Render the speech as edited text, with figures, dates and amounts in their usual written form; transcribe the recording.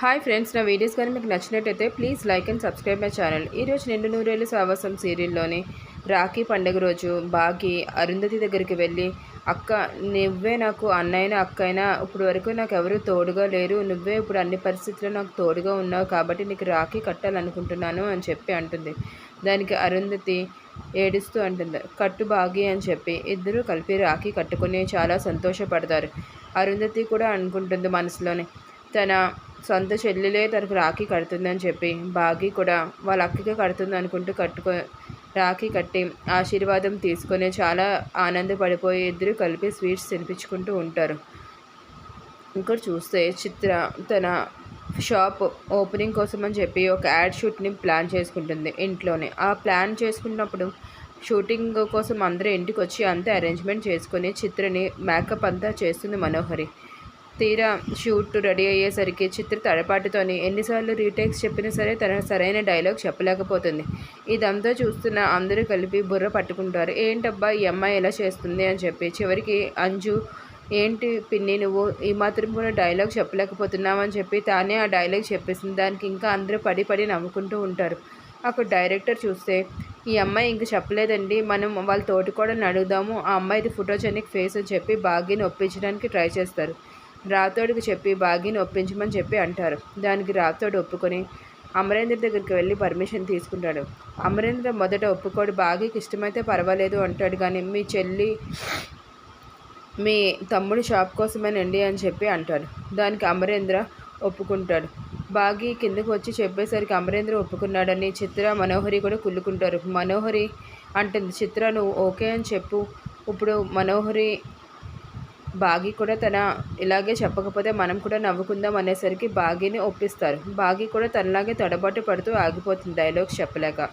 Hi friends, నా videos కానీ మీకు నచ్చినట్టయితే please like and subscribe my channel. ఈరోజు నిండు నూరేళ్ళు సావాసం సీరియల్లోని రాఖీ పండుగ రోజు బాగి అరుంధతి దగ్గరికి వెళ్ళి, అక్క నువ్వే నాకు అన్నైనా అక్కైనా ఇప్పుడు వరకు నాకు ఎవరు తోడుగా లేరు, నువ్వే ఇప్పుడు అన్ని పరిస్థితుల్లో నాకు తోడుగా ఉన్నావు కాబట్టి నీకు రాఖీ కట్టాలనుకుంటున్నాను అని చెప్పి అంటుంది. దానికి అరుంధతి ఏడుస్తూ అంటుంది, కట్టు బాగి అని చెప్పి ఇద్దరూ కలిపి రాఖీ కట్టుకుని చాలా సంతోషపడతారు. అరుంధతి కూడా అనుకుంటుంది మనసులోనే, తన సొంత చెల్లెలే తనకు రాఖీ కడుతుందని చెప్పి బాగి కూడా వాళ్ళ అక్కకి కడుతుంది అనుకుంటూ రాఖీ కట్టి ఆశీర్వాదం తీసుకొని చాలా ఆనందపడిపోయి ఇద్దరు కలిపి స్వీట్స్ తినిపించుకుంటూ ఉంటారు. ఇక్కడ చూస్తే చిత్ర తన షాప్ ఓపెనింగ్ కోసం అని చెప్పి ఒక యాడ్ షూట్ని ప్లాన్ చేసుకుంటుంది ఇంట్లోనే. ఆ ప్లాన్ చేసుకున్నప్పుడు షూటింగ్ కోసం అందరూ ఇంటికి వచ్చి అంతా అరేంజ్మెంట్ చేసుకొని చిత్రని మేకప్ అంతా చేస్తుంది మనోహరి. తీరా షూట్ రెడీ అయ్యేసరికి చిత్ర తడపాటుతోని ఎన్నిసార్లు రీటేక్స్ చెప్పినా సరే తన సరైన డైలాగ్ చెప్పలేకపోతుంది. ఇదంతా చూస్తున్న అందరూ కలిపి బుర్ర పట్టుకుంటారు. ఏంటబ్బా ఈ అమ్మాయి ఎలా చేస్తుంది అని చెప్పి. చివరికి అంజు, ఏంటి పిన్ని నువ్వు ఈ మాత్రం కూడా డైలాగ్ చెప్పలేకపోతున్నావు అని చెప్పి తానే ఆ డైలాగ్ చెప్పేసింది. దానికి ఇంకా అందరూ పడి పడి నవ్వుకుంటూ ఉంటారు. అక్కడ డైరెక్టర్ చూస్తే, ఈ అమ్మాయి ఇంక చెప్పలేదండి, మనం వాళ్ళ తోటికోడల్ని అడుగుదాము, ఆ అమ్మాయిది ఫోటోజెనిక్ ఫేస్ అని చెప్పి బాగీని ఒప్పించడానికి ట్రై చేస్తారు. రాథోడ్కి చెప్పి బాగీని ఒప్పించమని చెప్పి అంటారు. దానికి రాథోడ్ ఒప్పుకొని అమరేంద్ర దగ్గరికి వెళ్ళి పర్మిషన్ తీసుకుంటాడు. అమరేంద్ర మొదట ఒప్పుకోడు, బాగీకి ఇష్టమైతే పర్వాలేదు అంటాడు. కానీ మీ చెల్లి మీ తమ్ముడి షాప్ కోసమేనండి అని చెప్పి అంటాడు. దానికి అమరేంద్ర ఒప్పుకుంటాడు. బాగీ కిందకు వచ్చి చెప్పేసరికి అమరేంద్ర ఒప్పుకున్నాడని చిత్ర మనోహరి కూడా కుళ్ళుకుంటారు. మనోహరి అంటుంది, చిత్ర నువ్వు ఓకే అని చెప్పు. ఇప్పుడు మనోహరి బాగి కూడా తన ఇలాగే చెప్పకపోతే మనం కూడా నవ్వుకుందాం అనేసరికి బాగీని ఒప్పిస్తారు. బాగి కూడా తనలాగే తడబాటు పడుతూ ఆగిపోతుంది డైలాగ్స్ చెప్పలేక.